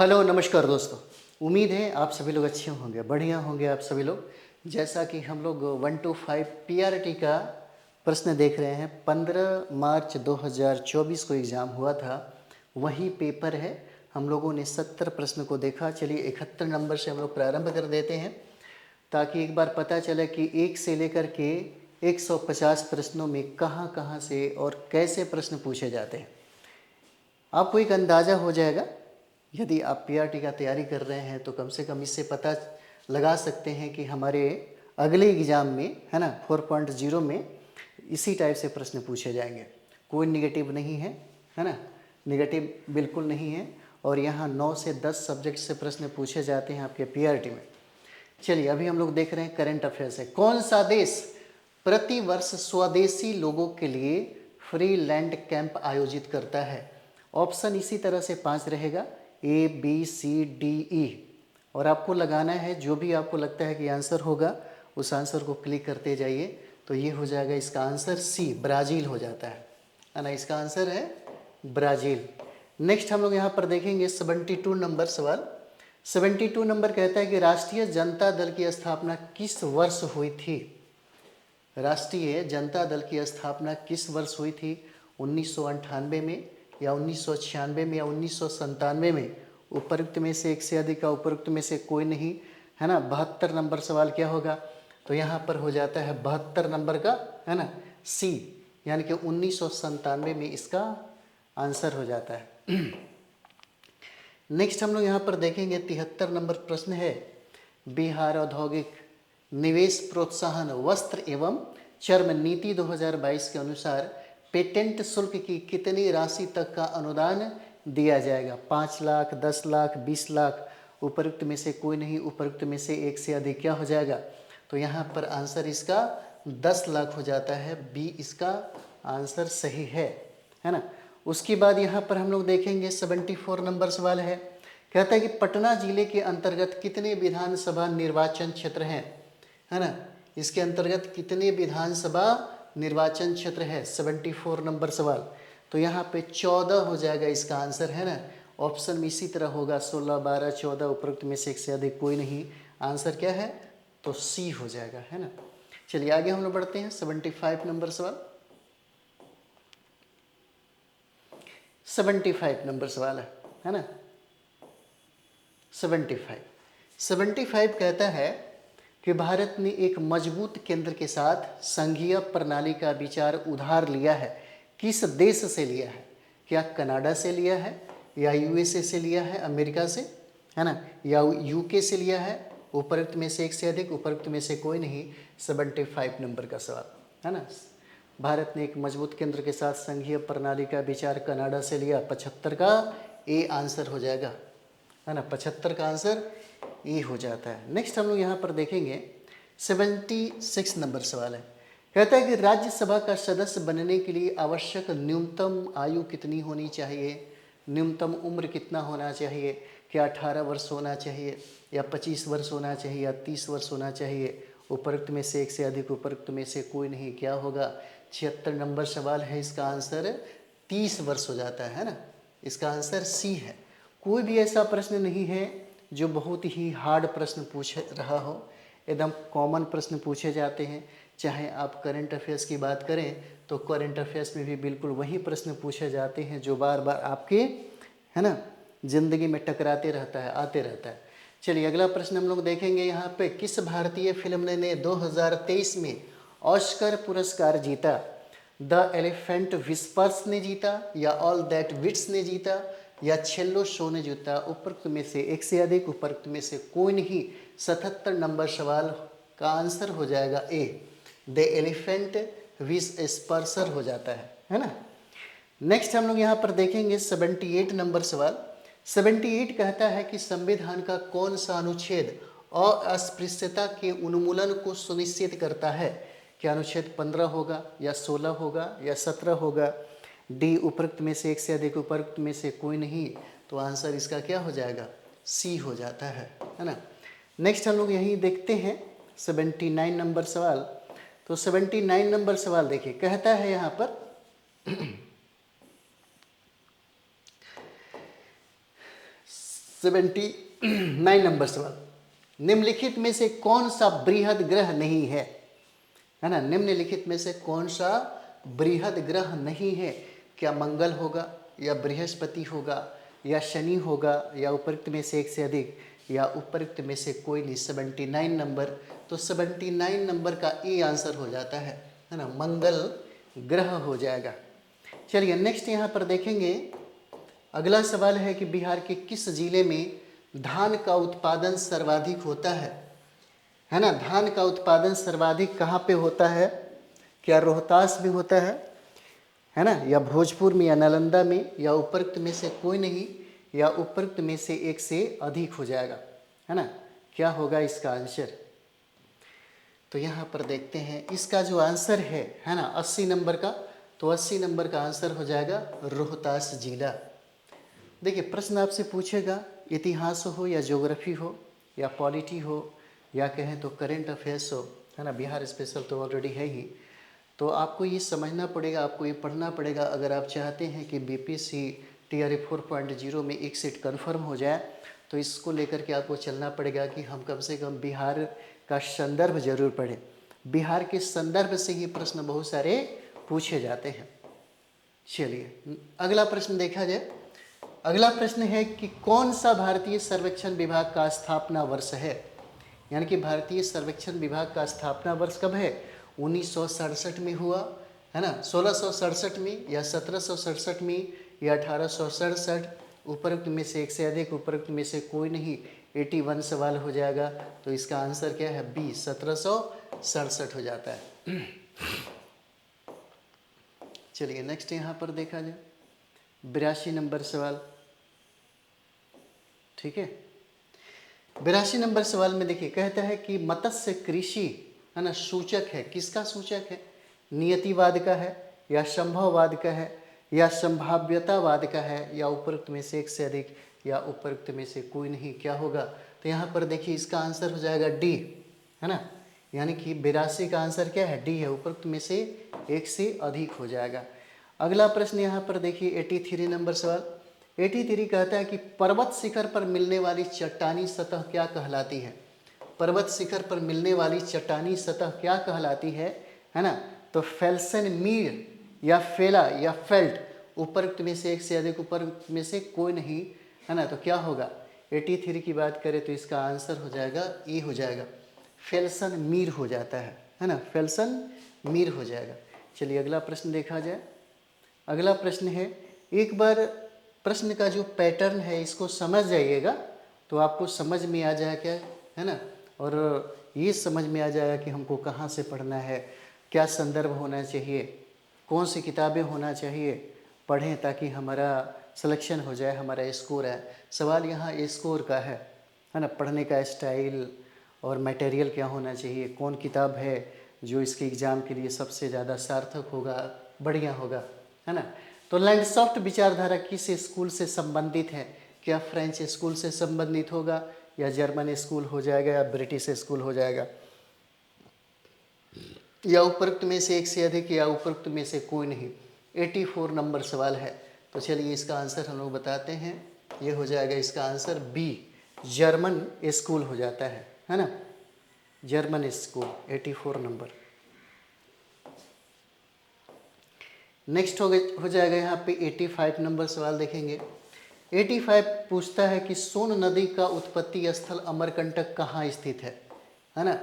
Hello नमस्कार दोस्तों। उम्मीद है आप सभी लोग अच्छे होंगे, बढ़िया होंगे आप सभी लोग। जैसा कि हम लोग 1 to 5 पीआरटी का प्रश्न देख रहे हैं। 15 मार्च 2024 को एग्ज़ाम हुआ था, वही पेपर है। हम लोगों ने 70 प्रश्न को देखा। चलिए 71 नंबर से हम लोग प्रारंभ कर देते हैं, ताकि एक बार पता चले कि 1 से लेकर के 150 प्रश्नों में कहाँ कहाँ से और कैसे प्रश्न पूछे जाते हैं। आपको एक अंदाज़ा हो जाएगा। यदि आप पीआरटी का तैयारी कर रहे हैं तो कम से कम इससे पता लगा सकते हैं कि हमारे अगले एग्ज़ाम में, है ना, 4.0 में इसी टाइप से प्रश्न पूछे जाएंगे। कोई निगेटिव नहीं है ना, निगेटिव बिल्कुल नहीं है। और यहाँ 9 से 10 सब्जेक्ट से प्रश्न पूछे जाते हैं आपके पीआरटी में। चलिए अभी हम लोग देख रहे हैं करंट अफेयर्स है। कौन सा देश प्रति वर्ष स्वदेशी लोगों के लिए फ्री लैंड कैंप आयोजित करता है? ऑप्शन इसी तरह से 5 रहेगा, A B C D E, और आपको लगाना है जो भी आपको लगता है कि आंसर होगा उस आंसर को क्लिक करते जाइए। तो ये हो जाएगा इसका आंसर सी, ब्राज़ील हो जाता है ना। इसका आंसर है ब्राज़ील। नेक्स्ट हम लोग यहाँ पर देखेंगे 72 नंबर सवाल। 72 नंबर कहता है कि राष्ट्रीय जनता दल की स्थापना किस वर्ष हुई थी? राष्ट्रीय जनता दल की स्थापना किस वर्ष हुई थी? 1998 में या 1996 में या 1997 में? उपरोक्त में से एक से अधिक का, उपरोक्त में से कोई नहीं, है ना। 72 नंबर सवाल क्या होगा? तो यहाँ पर हो जाता है 72 नंबर का, है ना, सी, यानी कि 1997 में इसका आंसर हो जाता है। नेक्स्ट हम लोग यहाँ पर देखेंगे 73 नंबर प्रश्न है, बिहार औद्योगिक निवेश प्रोत्साहन वस्त्र एवं चर्म नीति 2022 के अनुसार पेटेंट शुल्क की कितनी राशि तक का अनुदान दिया जाएगा? 5 लाख, 10 लाख, 20 लाख? उपरोक्त में से कोई नहीं, उपरोक्त में से एक से अधिक क्या हो जाएगा? तो यहाँ पर आंसर इसका 10 लाख हो जाता है। बी इसका आंसर सही है ना। उसके बाद यहाँ पर हम लोग देखेंगे 74 नंबर सवाल है। कहता है कि पटना जिले के अंतर्गत कितने विधानसभा निर्वाचन क्षेत्र हैं, है ना। इसके अंतर्गत कितने विधानसभा निर्वाचन क्षेत्र है? 74 नंबर सवाल। तो यहाँ पे 14 हो जाएगा इसका आंसर, है ना। ऑप्शन में इसी तरह होगा 16, 12, 14, उपरोक्त में से एक से अधिक कोई नहीं। आंसर क्या है? तो सी हो जाएगा, है ना। चलिए आगे हम लोग बढ़ते हैं 75 नंबर सवाल। 75 नंबर सवाल है ना। 75 कहता है कि भारत ने एक मजबूत केंद्र के साथ संघीय प्रणाली का विचार उधार लिया है। किस देश से लिया है? क्या कनाडा से लिया है, या यूएसए से लिया है, अमेरिका से, है ना, या यूके से लिया है? उपरोक्त में से एक से अधिक, उपरोक्त में से कोई नहीं। 75 नंबर का सवाल, है ना। भारत ने एक मजबूत केंद्र के साथ संघीय प्रणाली का विचार कनाडा से लिया। 75 का ए आंसर हो जाएगा, है ना। 75 का आंसर ए हो जाता है। नेक्स्ट हम लोग यहाँ पर देखेंगे 76 नंबर सवाल है। कहता है कि राज्यसभा का सदस्य बनने के लिए आवश्यक न्यूनतम आयु कितनी होनी चाहिए? न्यूनतम उम्र कितना होना चाहिए? क्या 18 वर्ष होना चाहिए, या 25 वर्ष होना चाहिए, या 30 वर्ष होना चाहिए? उपरोक्त में से एक से अधिक, उपरोक्त में से कोई नहीं। क्या होगा? 76 नंबर सवाल है, इसका आंसर 30 वर्ष हो जाता है ना। इसका आंसर सी है। कोई भी ऐसा प्रश्न नहीं है जो बहुत ही हार्ड प्रश्न पूछ रहा हो, एकदम कॉमन प्रश्न पूछे जाते हैं। चाहे आप करंट अफेयर्स की बात करें तो करंट अफेयर्स में भी बिल्कुल वही प्रश्न पूछे जाते हैं जो बार बार आपके, है ना, ज़िंदगी में टकराते रहता है, आते रहता है। चलिए अगला प्रश्न हम लोग देखेंगे यहाँ पे, किस भारतीय फिल्म ने 2023 में ऑस्कर पुरस्कार जीता? द एलिफेंट विस्पर्स ने जीता, या ऑल दैट विट्स ने जीता, या छेल्लो शो ने जीता? उपरोक्त में से एक से अधिक, उपरोक्त में से कोई नहीं। 77 नंबर सवाल का आंसर हो जाएगा ए, द एलिफेंट विस्पर्सर हो जाता है ना। नेक्स्ट हम लोग यहाँ पर देखेंगे 78 नंबर सवाल। 78 कहता है कि संविधान का कौन सा अनुच्छेद अस्पृश्यता के उन्मूलन को सुनिश्चित करता है? क्या अनुच्छेद 15 होगा, या 16 होगा, या 17 होगा? डी उपरोक्त में से एक से अधिक, उपरोक्त में से कोई नहीं। तो आंसर इसका क्या हो जाएगा? सी हो जाता है ना। नेक्स्ट हम लोग यही देखते हैं 79 नंबर सवाल। तो 79 नंबर सवाल देखिए, कहता है यहाँ पर 79 नंबर सवाल, निम्नलिखित में से कौन सा बृहद ग्रह नहीं है ना, निम्नलिखित में से कौन सा बृहद ग्रह नहीं है? क्या मंगल होगा, या बृहस्पति होगा, या शनि होगा, या उपरोक्त में से एक से अधिक, या उपरोक्त में से कोई नहीं? 79 नंबर, तो 79 नंबर का ए आंसर हो जाता है ना, मंगल ग्रह हो जाएगा। चलिए नेक्स्ट यहाँ पर देखेंगे, अगला सवाल है कि बिहार के किस जिले में धान का उत्पादन सर्वाधिक होता है ना? धान का उत्पादन सर्वाधिक कहाँ पे होता है? क्या रोहतास में होता है ना, या भोजपुर में, या नालंदा में, या उपरोक्त में से कोई नहीं, या उपरोक्त में से एक से अधिक हो जाएगा, है ना? क्या होगा इसका आंसर? तो यहाँ पर देखते हैं इसका जो आंसर है ना 80 नंबर का, तो 80 नंबर का आंसर हो जाएगा रोहतास जिला। देखिए प्रश्न आपसे पूछेगा, इतिहास हो या ज्योग्राफी हो या पॉलिटी हो या कहें तो करेंट अफेयर्स हो, है ना, बिहार स्पेशल तो ऑलरेडी है ही, तो आपको ये समझना पड़ेगा, आपको ये पढ़ना पड़ेगा। अगर आप चाहते हैं कि बीपीएससी टीआरई 4.0 में एक सीट कन्फर्म हो जाए, तो इसको लेकर के आपको चलना पड़ेगा कि हम कम से कम बिहार का संदर्भ जरूर पढ़ें। बिहार के संदर्भ से ही प्रश्न बहुत सारे पूछे जाते हैं। चलिए अगला प्रश्न देखा जाए। अगला प्रश्न है कि कौन सा भारतीय सर्वेक्षण विभाग का स्थापना वर्ष है? यानी कि भारतीय सर्वेक्षण विभाग का स्थापना वर्ष कब है? 1967 में हुआ, है ना, 1667 में, या 1767 में, या 1867? उपरोक्त में से एक से अधिक, उपरोक्त में से कोई नहीं। 81 सवाल हो जाएगा, तो इसका आंसर क्या है? बी, 1767 हो जाता है। चलिए नेक्स्ट यहाँ पर देखा जाए 82 नंबर सवाल, ठीक है। 82 नंबर सवाल में देखिए कहता है कि मत्स्य कृषि, है ना, सूचक है, किसका सूचक है? नियतिवाद का है, या संभववाद का है, या संभाव्यतावाद का है, या उपरोक्त में से एक से अधिक, या उपरोक्त में से कोई नहीं? क्या होगा? तो यहाँ पर देखिए इसका आंसर हो जाएगा डी, है ना, यानी कि 82 का आंसर क्या है? डी है, उपरोक्त में से एक से अधिक हो जाएगा। अगला प्रश्न यहाँ पर देखिए 83 नंबर सवाल। 83 कहता है कि पर्वत शिखर पर मिलने वाली चट्टानी सतह क्या कहलाती है? पर्वत शिखर पर मिलने वाली चट्टानी सतह क्या कहलाती है ना? तो फेल्सन या फेला या फेल्ट, उपरोक्त में से एक से अधिक, उपरोक्त में से कोई नहीं, है ना, तो क्या होगा? 83 की बात करें तो इसका आंसर हो जाएगा ए हो जाएगा, फेल्सन मीर हो जाता है ना, फेल्सन मीर हो जाएगा। चलिए अगला प्रश्न देखा जाए। अगला प्रश्न है, एक बार प्रश्न का जो पैटर्न है इसको समझ जाइएगा तो आपको समझ में आ जाएगा, है ना, और ये समझ में आ जाएगा कि हमको कहाँ से पढ़ना है, क्या संदर्भ होना चाहिए, कौन सी किताबें होना चाहिए, पढ़ें ताकि हमारा सिलेक्शन हो जाए, हमारा स्कोर है। सवाल यहाँ स्कोर का है ना, पढ़ने का स्टाइल और मटेरियल क्या होना चाहिए, कौन किताब है जो इसके एग्ज़ाम के लिए सबसे ज़्यादा सार्थक होगा, बढ़िया होगा, है ना। तो लैंडसॉफ्ट विचारधारा किस स्कूल से संबंधित है? क्या फ्रेंच स्कूल से संबंधित होगा, या जर्मन स्कूल हो जाएगा, या ब्रिटिश स्कूल हो जाएगा, या उपरोक्त में से एक से अधिक, या उपरोक्त में से कोई नहीं? 84 नंबर सवाल है। तो चलिए इसका आंसर हम लोग बताते हैं, ये हो जाएगा इसका आंसर बी, जर्मन स्कूल हो जाता है ना, जर्मन स्कूल 84 नंबर। नेक्स्ट हो जाएगा यहाँ पे 85 नंबर सवाल देखेंगे। 85 पूछता है कि सोन नदी का उत्पत्ति स्थल अमरकंटक कहाँ स्थित है ना।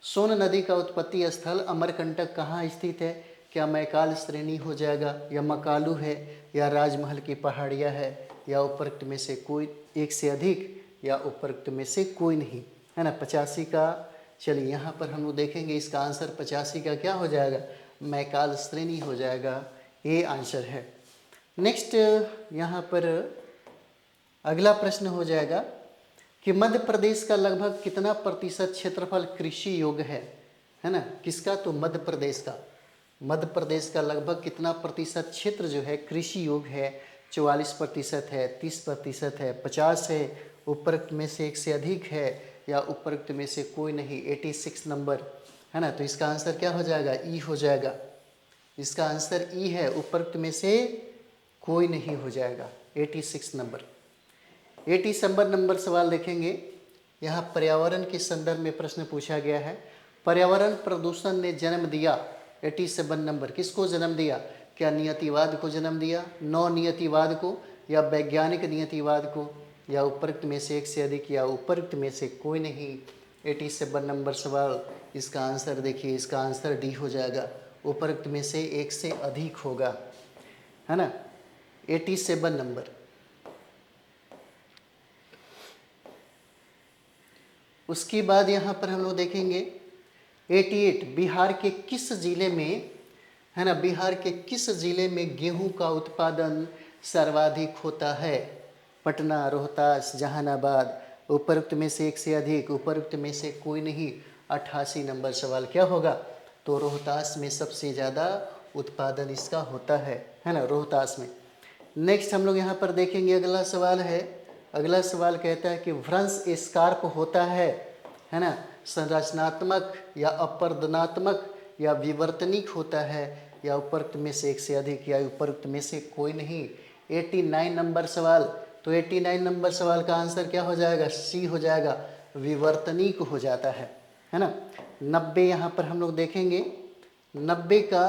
सोन नदी का उत्पत्ति स्थल अमरकंटक कहाँ स्थित है? क्या मैकाल श्रेणी हो जाएगा, या मकालू है, या राजमहल की पहाड़ियाँ है, या उपरोक्त में से कोई एक से अधिक, या उपरोक्त में से कोई नहीं, है ना। 85 का, चलिए यहाँ पर हम लोग देखेंगे इसका आंसर 85 का क्या हो जाएगा? मैकाल श्रेणी हो जाएगा, ये आंसर है। नेक्स्ट यहाँ पर अगला प्रश्न हो जाएगा कि मध्य प्रदेश का लगभग कितना प्रतिशत क्षेत्रफल कृषि योग्य है ना। किसका? तो मध्य प्रदेश का। मध्य प्रदेश का लगभग कितना प्रतिशत क्षेत्र जो है कृषि योग्य है? 44% है, 30% है, 50 है, उपरोक्त में से एक से अधिक है, या उपरोक्त में से कोई नहीं? 86 नंबर, है ना। तो इसका आंसर क्या हो जाएगा? ई हो जाएगा। इसका आंसर ई है, उपरोक्त में से कोई नहीं हो जाएगा, 86 नंबर। 87 नंबर सवाल देखेंगे। यहाँ पर्यावरण के संदर्भ में प्रश्न पूछा गया है। पर्यावरण प्रदूषण ने जन्म दिया, 87 नंबर, किसको जन्म दिया? क्या नियतिवाद को जन्म दिया, नौ नियतिवाद को, या वैज्ञानिक नियतिवाद को, या उपरोक्त में से एक से अधिक, या उपरोक्त में से कोई नहीं। 87 नंबर सवाल, इसका आंसर देखिए, इसका आंसर डी हो जाएगा, उपरोक्त में से एक से अधिक होगा, है ना। 87 नंबर। उसके बाद यहाँ पर हम लोग देखेंगे 88, बिहार के किस जिले में, है ना, बिहार के किस जिले में गेहूं का उत्पादन सर्वाधिक होता है? पटना, रोहतास, जहानाबाद, उपरोक्त में से एक से अधिक, उपरोक्त में से कोई नहीं। 88 नंबर सवाल क्या होगा? तो रोहतास में सबसे ज़्यादा उत्पादन इसका होता है ना, रोहतास में। नेक्स्ट हम लोग यहाँ पर देखेंगे, अगला सवाल है, अगला सवाल कहता है कि भ्रंश स्कार्प होता है ना, संरचनात्मक या अपर्दनात्मक या विवर्तनिक होता है, या उपरोक्त में से एक से अधिक, या उपरोक्त में से कोई नहीं। 89 नंबर सवाल, तो 89 नंबर सवाल का आंसर क्या हो जाएगा? सी हो जाएगा, विवर्तनिक हो जाता है ना। 90 यहाँ पर हम लोग देखेंगे। 90 का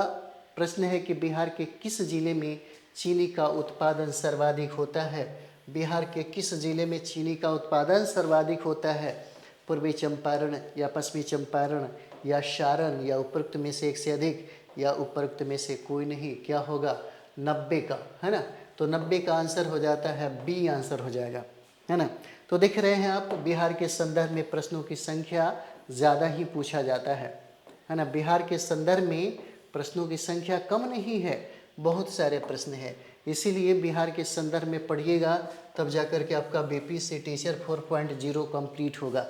प्रश्न है कि बिहार के किस जिले में चीनी का उत्पादन सर्वाधिक होता है? बिहार के किस जिले में चीनी का उत्पादन सर्वाधिक होता है? पूर्वी चंपारण, या पश्चिमी चंपारण, या सारण, या उपरोक्त में से एक से अधिक, या उपरोक्त में से कोई नहीं। क्या होगा? 90 का, है ना। तो 90 का आंसर हो जाता है बी, आंसर हो जाएगा, है ना। तो देख रहे हैं आप, बिहार के संदर्भ में प्रश्नों की संख्या ज़्यादा ही पूछा जाता है ना। बिहार के संदर्भ में प्रश्नों की संख्या कम नहीं है, बहुत सारे प्रश्न हैं। इसीलिए बिहार के संदर्भ में पढ़िएगा, तब जाकर के आपका बीपीएससी टीचर 4.0 कंप्लीट होगा।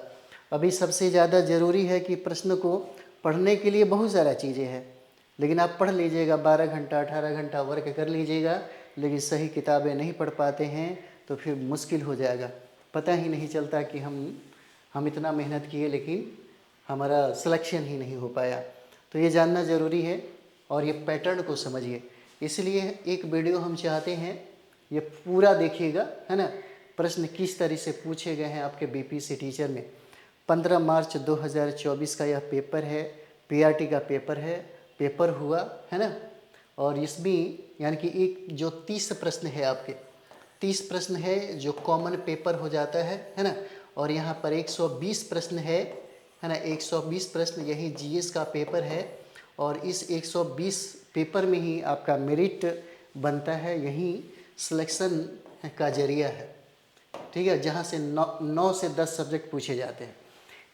अभी सबसे ज़्यादा ज़रूरी है कि प्रश्न को पढ़ने के लिए बहुत सारा चीज़ें हैं, लेकिन आप पढ़ लीजिएगा, 12 घंटा 18 घंटा वर्क कर लीजिएगा, लेकिन सही किताबें नहीं पढ़ पाते हैं तो फिर मुश्किल हो जाएगा। पता ही नहीं चलता कि हम इतना मेहनत किए लेकिन हमारा सिलेक्शन ही नहीं हो पाया। तो ये जानना ज़रूरी है और ये पैटर्न को समझिए। इसलिए एक वीडियो हम चाहते हैं, ये पूरा देखिएगा, है ना, प्रश्न किस तरह से पूछे गए हैं आपके बीपीएससी टीचर में। 15 मार्च 2024 का यह पेपर है, पीआरटी का पेपर है, पेपर हुआ है ना। और इसमें यानी कि एक जो 30 प्रश्न है आपके, 30 प्रश्न है जो कॉमन पेपर हो जाता है ना। और यहाँ पर 120 प्रश्न है ना, 120 प्रश्न यही जीएस का पेपर है। और इस 120 पेपर में ही आपका मेरिट बनता है, यही सिलेक्शन का जरिया है, ठीक है, जहाँ से 9 से 10 सब्जेक्ट पूछे जाते हैं।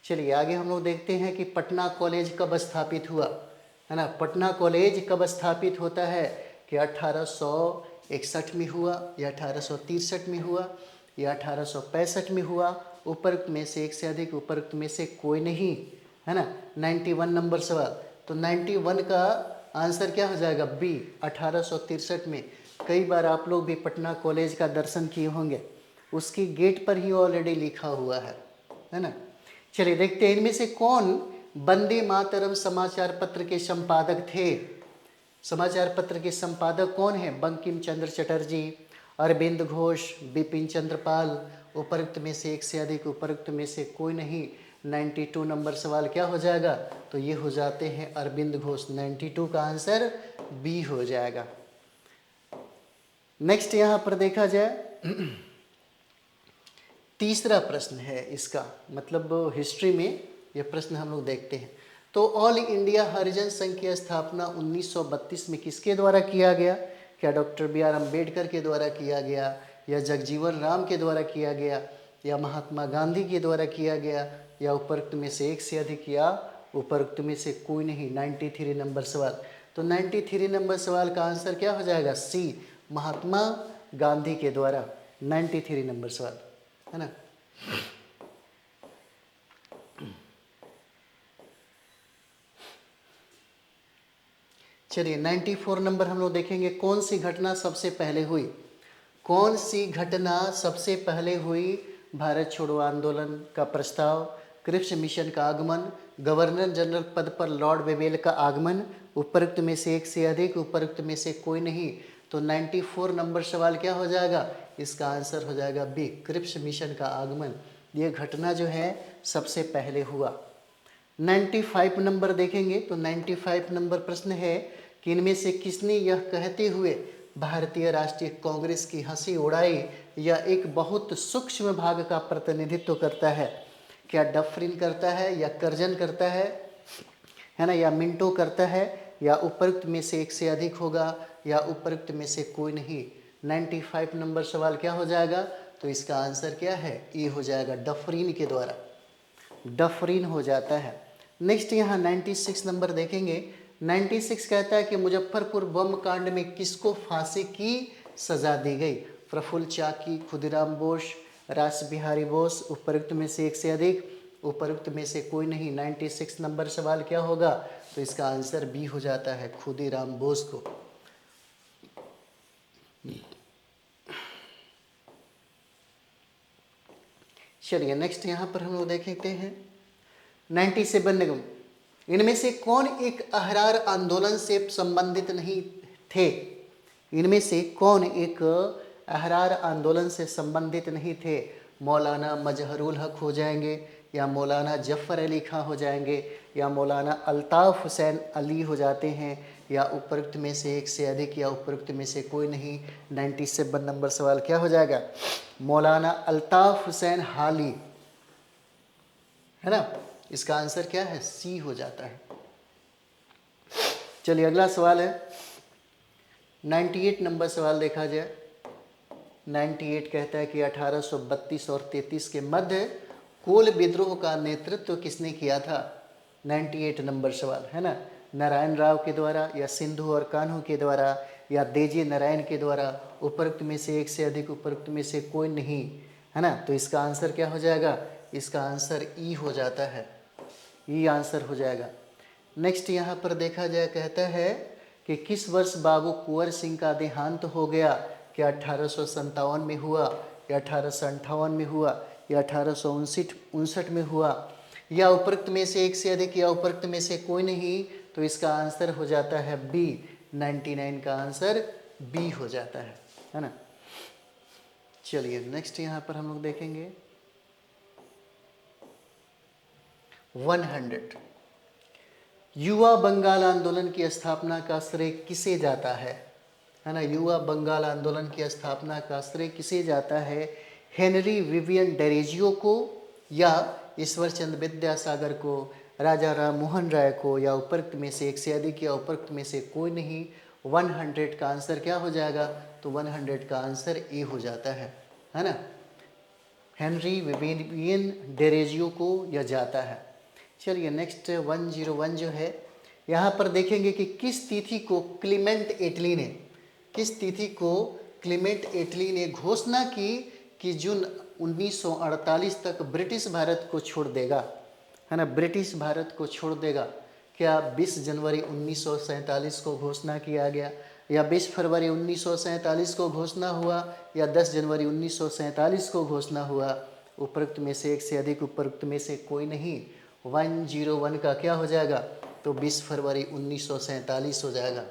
चलिए आगे हम लोग देखते हैं कि पटना कॉलेज कब स्थापित हुआ, है ना। पटना कॉलेज कब स्थापित होता है? कि 1861 में हुआ, या 1863 में हुआ, या 1865 में हुआ। उपरोक्त में से एक से अधिक, उपरोक्त में से कोई नहीं, है ना। 91 नंबर सवाल, तो 91 का आंसर क्या हो जाएगा? बी, 1863 में। कई बार आप लोग भी पटना कॉलेज का दर्शन किए होंगे, उसकी गेट पर ही ऑलरेडी लिखा हुआ है ना। चलिए देखते हैं, इनमें से कौन वंदे मातरम समाचार पत्र के संपादक थे? समाचार पत्र के संपादक कौन है? बंकिम चंद्र चटर्जी, अरविंद घोष, बिपिन चंद्र पाल। उपरोक्त में से एक से अधिक, उपरोक्त में से कोई नहीं। 92 नंबर सवाल क्या हो जाएगा? तो ये हो जाते हैं अरविंद घोष। 92 का आंसर बी हो जाएगा। नेक्स्ट यहाँ पर देखा जाए, तीसरा प्रश्न है इसका, मतलब हिस्ट्री में ये प्रश्न हम लोग देखते हैं। तो ऑल इंडिया हरिजन संघ की स्थापना 1932 में किसके द्वारा किया गया? क्या डॉक्टर बी आर अम्बेडकर के द्वारा किया गया, या जगजीवन राम के द्वारा किया गया, या महात्मा गांधी के द्वारा किया गया, या उपरोक्त में से एक से अधिक, या उपरोक्त में से कोई नहीं? 93 नंबर सवाल, तो 93 नंबर सवाल का आंसर क्या हो जाएगा? सी, महात्मा गांधी के द्वारा। 93 नंबर सवाल, है ना। चलिए 94 नंबर हम लोग देखेंगे, कौन सी घटना सबसे पहले हुई? कौन सी घटना सबसे पहले हुई? भारत छोड़ो आंदोलन का प्रस्ताव, क्रिप्स मिशन का आगमन, गवर्नर जनरल पद पर लॉर्ड वेवेल का आगमन, उपरोक्त में से एक से अधिक, उपरोक्त में से कोई नहीं। तो तो 94 नंबर सवाल क्या हो जाएगा, इसका आंसर हो जाएगा बी, क्रिप्स मिशन का आगमन। ये घटना जो है सबसे पहले हुआ। 95 नंबर देखेंगे तो 95 नंबर प्रश्न है कि इनमें से किसने यह कहते हुए भारतीय राष्ट्रीय कांग्रेस की हंसी उड़ाई, यह एक बहुत सूक्ष्म भाग का प्रतिनिधित्व करता है। क्या डफरिन करता है या कर्जन करता है ना, या मिंटो करता है, या उपरोक्त में से एक से अधिक होगा, या उपरोक्त में से कोई नहीं। 95 नंबर सवाल क्या हो जाएगा, तो इसका आंसर क्या है, ये हो जाएगा डफरिन के द्वारा, डफरिन हो जाता है। नेक्स्ट यहाँ 96 नंबर देखेंगे। 96 कहता है कि मुजफ्फरपुर बम कांड में किसको फांसी की सजा दी गई, प्रफुल्ल चाकी, खुदीराम बोस, रास बिहारी बोस, उपरोक्त में से एक से अधिक, उपरोक्त में से कोई नहीं। 96 नंबर सवाल क्या होगा, तो इसका आंसर बी हो जाता है, खुदीराम बोस को। चलिए नेक्स्ट यहाँ पर हम लोग देखते हैं 97 इनमें से कौन एक अहरार आंदोलन से संबंधित नहीं थे, इनमें से कौन एक अहरार आंदोलन से संबंधित नहीं थे। मौलाना मजहरुल हक हो जाएंगे, या मौलाना जफ़र अली खां हो जाएंगे, या मौलाना अल्ताफ़ हुसैन अली हो जाते हैं, या उपरोक्त में से एक से अधिक, या उपरोक्त में से कोई नहीं। 97 नंबर सवाल क्या हो जाएगा, मौलाना अल्ताफ़ हुसैन हाली, है ना। इसका आंसर क्या है, सी हो जाता है। चलिए अगला सवाल है 98 नंबर सवाल देखा जाए। 98 कहता है कि 1832 और 33 के मध्य कोल विद्रोह का नेतृत्व किसने किया था। 98 नंबर सवाल है ना, नारायण राव के द्वारा, या सिंधु और कान्हू के द्वारा, या देजी नारायण के द्वारा, उपरोक्त में से एक से अधिक, उपरोक्त में से कोई नहीं, है ना। तो इसका आंसर क्या हो जाएगा, इसका आंसर ई हो जाता है, ई आंसर हो जाएगा। नेक्स्ट यहाँ पर देखा जाए, कहता है कि किस वर्ष बाबू कुंवर सिंह का देहांत हो गया, क्या 1857 में हुआ, या 1858 में हुआ, या 1859 में हुआ, या उपरोक्त में से एक से अधिक, या उपरोक्त में से कोई नहीं। तो इसका आंसर हो जाता है बी, 99 का आंसर बी हो जाता है ना। चलिए नेक्स्ट यहाँ पर हम लोग देखेंगे 100 युवा बंगाल आंदोलन की स्थापना का श्रेय किसे जाता है ना। युवा बंगाल आंदोलन की स्थापना का श्रेय किसे जाता है, हेनरी विवियन डेरेजियो को, या ईश्वर चंद्र विद्यासागर को, राजा राम मोहन राय को, या उपरोक्त में से एक से अधिक, या उपरोक्त में से कोई नहीं। 100 का आंसर क्या हो जाएगा, तो 100 का आंसर ए हो जाता है ना। हेनरी विवियन डेरेजियो को यह जाता है। चलिए नेक्स्ट 101 जो है, यहाँ पर देखेंगे कि किस तिथि को क्लीमेंट एटली ने, किस तिथि को क्लीमेंट एटली ने घोषणा की कि जून 1948 तक ब्रिटिश भारत को छोड़ देगा, है ना, ब्रिटिश भारत को छोड़ देगा। क्या 20 जनवरी 1947 को घोषणा किया गया, या 20 फरवरी 1947 को घोषणा हुआ, या 10 जनवरी 1947 को घोषणा हुआ। उपरोक्त में से एक से अधिक, उपरोक्त में से कोई नहीं। 101 का क्या हो जाएगा, तो 20 फरवरी 1947 हो जाएगा,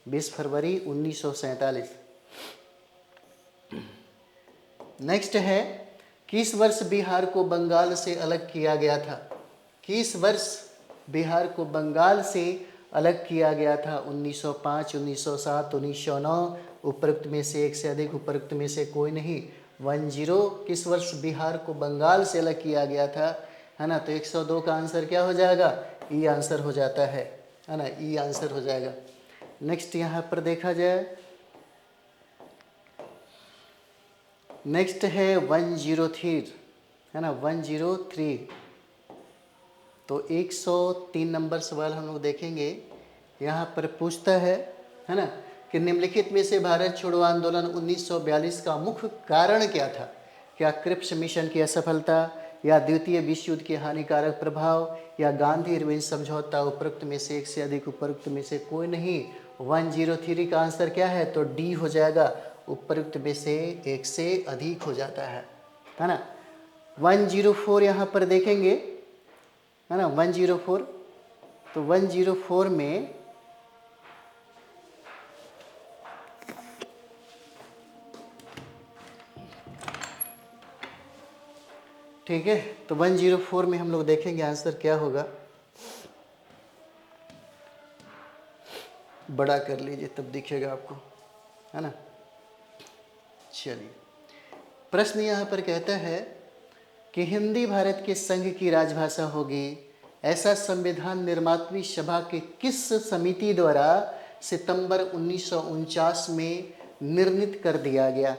20 फरवरी 1947। नेक्स्ट है, किस वर्ष बिहार को बंगाल से अलग किया गया था, किस वर्ष बिहार को बंगाल से अलग किया गया था। 1905, 1907, 1909, उपरोक्त में से एक से अधिक, उपरोक्त में से कोई नहीं। 10 किस वर्ष बिहार को बंगाल से अलग किया गया था, है ना। तो 102 का आंसर क्या हो जाएगा, ई आंसर हो जाता है ना, ई आंसर हो जाएगा। नेक्स्ट यहाँ पर देखा जाए, नेक्स्ट है 103, है ना, 103। तो 103 नंबर सवाल हम लोग देखेंगे। यहाँ पर पूछता है ना, कि निम्नलिखित में से भारत छोड़ो आंदोलन 1942 का मुख्य कारण क्या था। क्या क्रिप्स मिशन की असफलता, या द्वितीय विश्व युद्ध के हानिकारक प्रभाव, या गांधी इरविन समझौता। उपरोक्त में से एक से अधिक, उपरोक्त में से कोई नहीं। 103 का आंसर क्या है, तो डी हो जाएगा, उपरोक्त में से एक से अधिक हो जाता है ना। 104 यहाँ पर देखेंगे, है ना, 104। तो 104 में ठीक है, तो 104 में हम लोग देखेंगे आंसर क्या होगा। बड़ा कर लीजिए तब दिखेगा आपको, है ना। चलिए, प्रश्न यहाँ पर कहता है कि हिंदी भारत के संघ की राजभाषा होगी, ऐसा संविधान निर्मात्री सभा के किस समिति द्वारा सितंबर 1949 में निर्णीत कर दिया गया?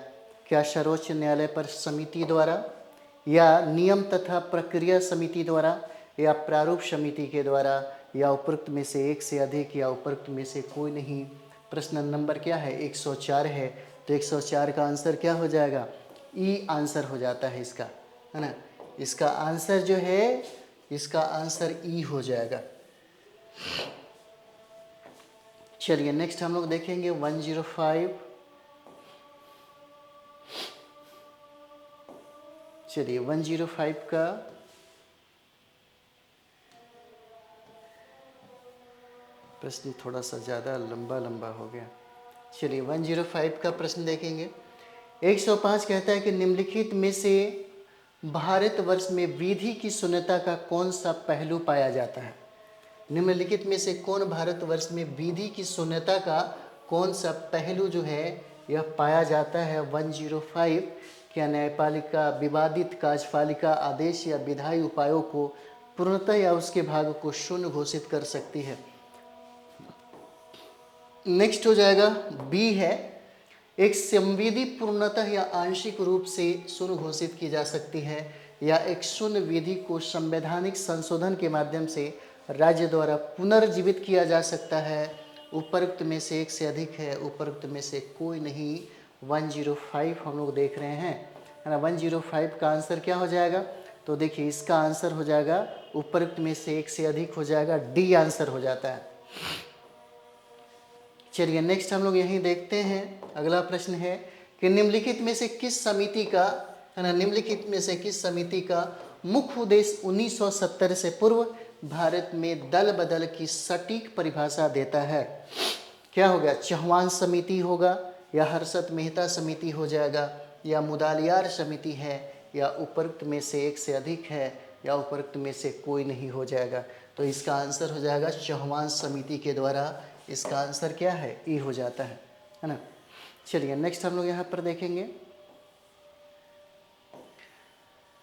क्या सर्वोच्च न्यायालय पर समिति द्वारा, या नियम तथा प्रक्रिया समिति द्वारा, या प्रारूप समिति के द्वारा, या उपरोक्त में से एक से अधिक, या उपरोक्त में से कोई नहीं? प्रश्न नंबर क्या है? 104 है, तो 104 का आंसर क्या हो जाएगा? ई आंसर हो जाता है इसका, है ना। इसका आंसर जो है, इसका आंसर ई हो जाएगा। चलिए नेक्स्ट हम लोग देखेंगे 105। चलिए 105 का प्रश्न थोड़ा सा ज़्यादा लंबा हो गया। चलिए 105 का प्रश्न देखेंगे। 105 कहता है कि निम्नलिखित में से भारतवर्ष में विधि की शून्यता का कौन सा पहलू पाया जाता है? निम्नलिखित में से कौन भारतवर्ष में विधि की शून्यता का कौन सा पहलू जो है यह पाया जाता है? 105, क्या न्यायपालिका विवादित कार्यपालिका आदेश या विधायी उपायों को पूर्णतः या उसके भाग को शून्य घोषित कर सकती है? नेक्स्ट हो जाएगा बी है, एक संविधि पूर्णतः या आंशिक रूप से शून्य घोषित की जा सकती है, या एक शून्य विधि को संवैधानिक संशोधन के माध्यम से राज्य द्वारा पुनर्जीवित किया जा सकता है। उपरोक्त में से एक से अधिक है, उपरोक्त में से कोई नहीं। 105 हम लोग देख रहे हैं, है ना। 105 का आंसर क्या हो जाएगा? तो देखिए इसका आंसर हो जाएगा उपरोक्त में से एक से अधिक हो जाएगा, डी आंसर हो जाता है। चलिए नेक्स्ट हम लोग यहीं देखते हैं। अगला प्रश्न है कि निम्नलिखित में से किस समिति का, है ना, निम्नलिखित में से किस समिति का मुख्य उद्देश्य 1970 से पूर्व भारत में दल बदल की सटीक परिभाषा देता है? क्या हो गया? चौहान समिति होगा, या हर्षद मेहता समिति हो जाएगा, या मुदालियार समिति है, या उपरोक्त में से एक से अधिक है, या उपरोक्त में से कोई नहीं हो जाएगा। तो इसका आंसर हो जाएगा चौहान समिति के द्वारा। इसका आंसर क्या है? ई हो जाता है ना। चलिए नेक्स्ट हम लोग यहाँ पर देखेंगे।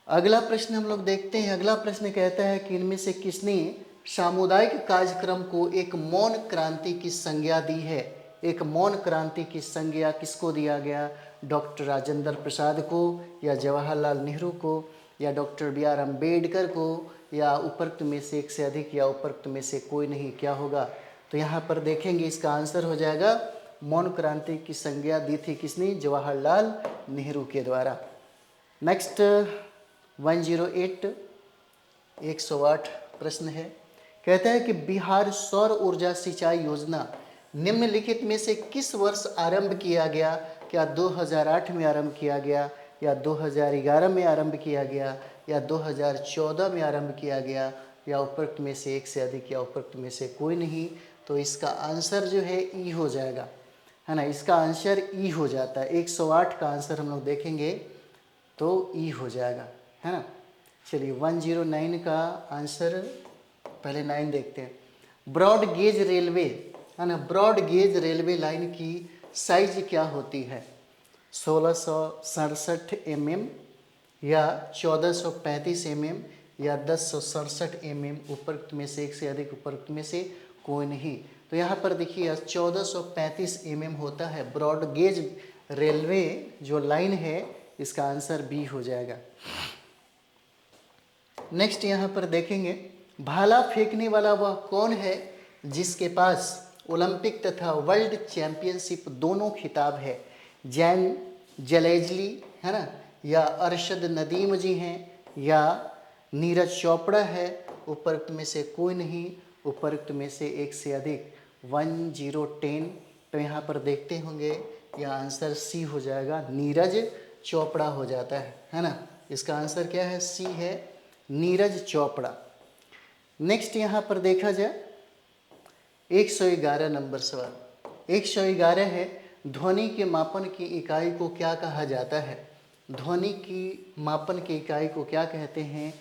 अगला प्रश्न हम लोग देखते हैं। अगला प्रश्न कहता है कि इनमें से किसने सामुदायिक कार्यक्रम को एक मौन क्रांति की संज्ञा दी है? एक मौन क्रांति की संज्ञा किसको दिया गया? डॉक्टर राजेंद्र प्रसाद को, या जवाहरलाल नेहरू को, या डॉक्टर BR अम्बेडकर को, या उपरोक्त में से एक से अधिक, या उपरोक्त में से कोई नहीं? क्या होगा? तो यहाँ पर देखेंगे इसका आंसर हो जाएगा मौन क्रांति की संज्ञा दी थी किसने? जवाहरलाल नेहरू के द्वारा। नेक्स्ट 108, 108 प्रश्न है। कहता है कि बिहार सौर ऊर्जा सिंचाई योजना निम्नलिखित में से किस वर्ष आरंभ किया गया? क्या 2008 में आरंभ किया गया, या 2011 में आरंभ किया गया, या 2014 में आरंभ किया गया, या उपरोक्त में से एक से अधिक, या उपरोक्त में से कोई नहीं? तो इसका आंसर जो है ई हो जाएगा, है ना। इसका आंसर ई हो जाता है। 108 का आंसर हम लोग देखेंगे तो ई हो जाएगा, है ना। चलिए 109 का आंसर, पहले 9 देखते हैं। ब्रॉड गेज रेलवे, है ना, ब्रॉड गेज रेलवे लाइन की साइज क्या होती है? 1667 mm, या 1435 mm, या 1067 mm? उपरोक्त में से एक से अधिक, उपरोक्त में से कोई नहीं। तो यहाँ पर देखिए 1435 mm होता है ब्रॉड गेज रेलवे जो लाइन है। इसका आंसर बी हो जाएगा। नेक्स्ट यहाँ पर देखेंगे, भाला फेंकने वाला वह कौन है जिसके पास ओलंपिक तथा वर्ल्ड चैंपियनशिप दोनों खिताब है? जैन जलेजली, है ना, या अरशद नदीम जी हैं, या नीरज चोपड़ा है? उपरोक्त में से कोई नहीं, उपरोक्त में से एक से अधिक। 1010, तो यहाँ पर देखते होंगे यह आंसर सी हो जाएगा, नीरज चोपड़ा हो जाता है ना। इसका आंसर क्या है? सी है, नीरज चोपड़ा। नेक्स्ट यहाँ पर देखा जाए 111 नंबर सवाल। 111 है, ध्वनि के मापन की इकाई को क्या कहा जाता है? ध्वनि की मापन की इकाई को क्या कहते हैं?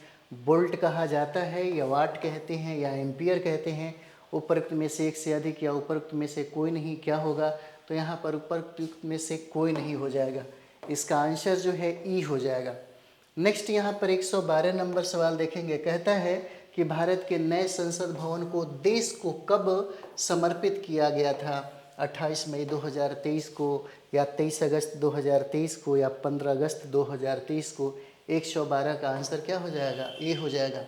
वोल्ट कहा जाता है या वाट कहते हैं या एम्पियर कहते हैं? उपरोक्त में से एक से अधिक या उपरोक्त में से कोई नहीं, क्या होगा? तो यहाँ पर उपरोक्त में से कोई नहीं हो जाएगा, इसका आंसर जो है ई हो जाएगा। नेक्स्ट यहाँ पर 112 नंबर सवाल देखेंगे। कहता है कि भारत के नए संसद भवन को देश को कब समर्पित किया गया था? 28 मई 2023 को या 23 अगस्त 2023 को या 15 अगस्त 2023 को? 112 का आंसर क्या हो जाएगा? ए हो जाएगा,